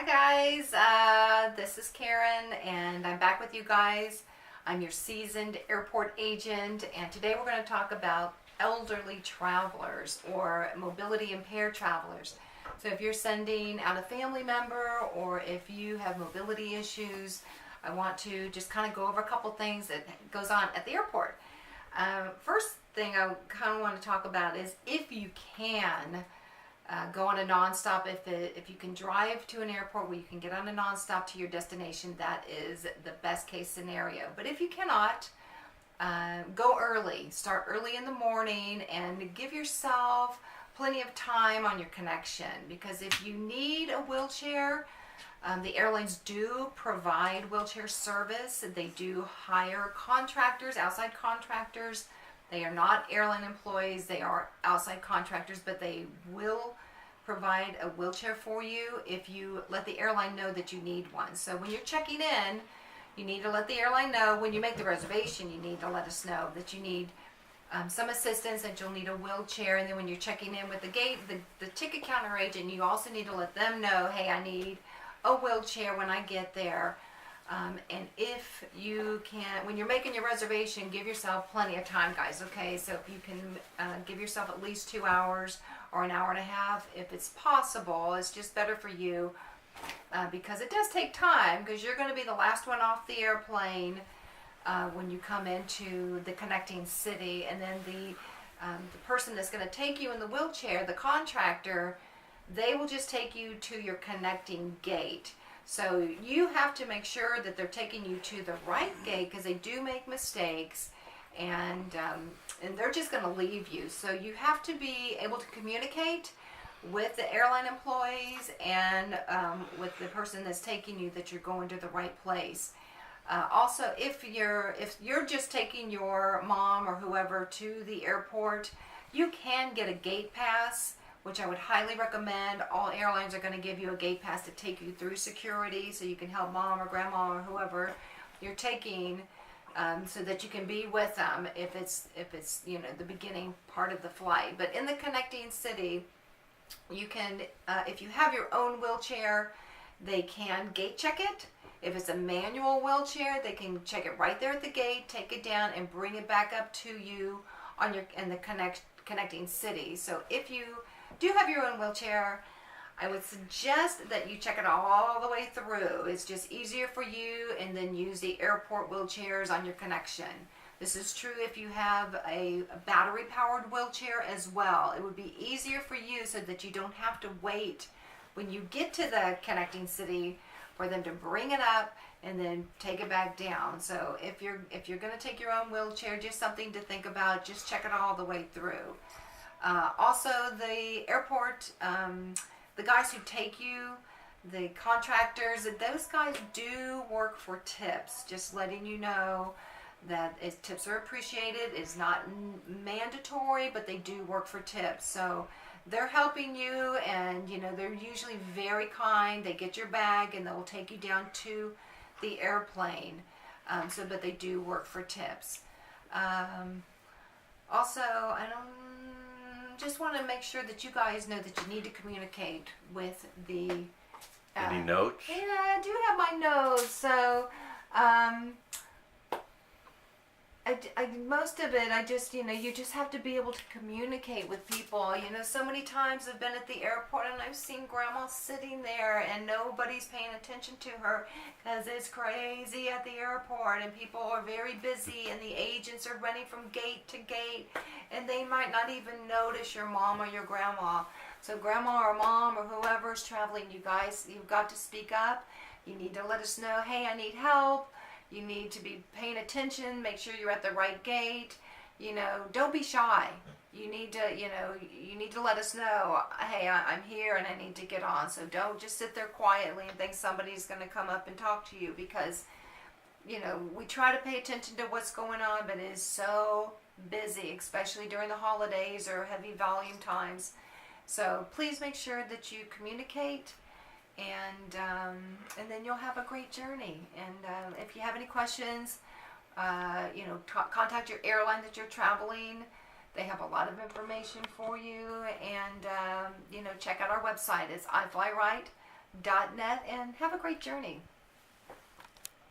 guys, this is Karen and I'm back with you guys. I'm your seasoned airport agent, and today we're going to talk about elderly travelers or mobility impaired travelers. So if you're sending out a family member or if you have mobility issues, I want to just kind of go over a couple things that goes on at the airport. First thing I kind of want to talk about is if you can go on a nonstop. If you can drive to an airport where you can get on a nonstop to your destination, that is the best case scenario. But if you cannot, go early. Start early in the morning and give yourself plenty of time on your connection, because if you need a wheelchair, the airlines do provide wheelchair service. They do hire contractors, outside contractors. They are not airline employees, they are outside contractors, but they will provide a wheelchair for you if you let the airline know that you need one. So when you're checking in, you need to let the airline know. When you make the reservation, you need to let us know that you need some assistance, that you'll need a wheelchair. And then when you're checking in with the gate, the ticket counter agent, you also need to let them know, hey, I need a wheelchair when I get there. And if you can, when you're making your reservation, give yourself plenty of time, guys, okay? So if you can give yourself at least 2 hours or an hour and a half, if it's possible. It's just better for you because it does take time, because you're going to be the last one off the airplane when you come into the connecting city. And then the person that's going to take you in the wheelchair, the contractor, they will just take you to your connecting gate. So you have to make sure that they're taking you to the right gate, because they do make mistakes, and they're just going to leave you. So you have to be able to communicate with the airline employees and with the person that's taking you, that you're going to the right place. Also, if you're just taking your mom or whoever to the airport, you can get a gate pass, which I would highly recommend. All airlines are going to give you a gate pass to take you through security, so you can help mom or grandma or whoever you're taking, so that you can be with them if it's the beginning part of the flight. But in the connecting city, you can if you have your own wheelchair, they can gate check it. If it's a manual wheelchair, they can check it right there at the gate, take it down, and bring it back up to you in the connecting city. So if you do have your own wheelchair, I would suggest that you check it all the way through. It's just easier for you, and then use the airport wheelchairs on your connection. This is true if you have a battery powered wheelchair as well. It would be easier for you, so that you don't have to wait when you get to the connecting city for them to bring it up and then take it back down. So if you're going to take your own wheelchair, just something to think about. Just check it all the way through. Also, the airport, the guys who take you, the contractors, those guys do work for tips. Just letting you know that tips are appreciated. It's not mandatory, but they do work for tips. So they're helping you, and they're usually very kind. They get your bag and they'll take you down to the airplane. But they do work for tips. Also, just want to make sure that you guys know that you need to communicate with the Any notes? Yeah, I do have my notes. So most of it, I just, you just have to be able to communicate with people. So many times I've been at the airport and I've seen grandma sitting there and nobody's paying attention to her, because it's crazy at the airport and people are very busy and the agents are running from gate to gate, and they might not even notice your mom or your grandma. So grandma or mom or whoever's traveling, you guys, you've got to speak up. You need to let us know, hey, I need help. You need to be paying attention. Make sure you're at the right gate. Don't be shy. You need to let us know, hey, I'm here and I need to get on. So don't just sit there quietly and think somebody's going to come up and talk to you, because, we try to pay attention to what's going on, but it is so busy, especially during the holidays or heavy volume times. So please make sure that you communicate, and then you'll have a great journey. And if you have any questions, contact your airline that you're traveling. They have a lot of information for you, and check out our website. It's IFlyRight. and have a great journey.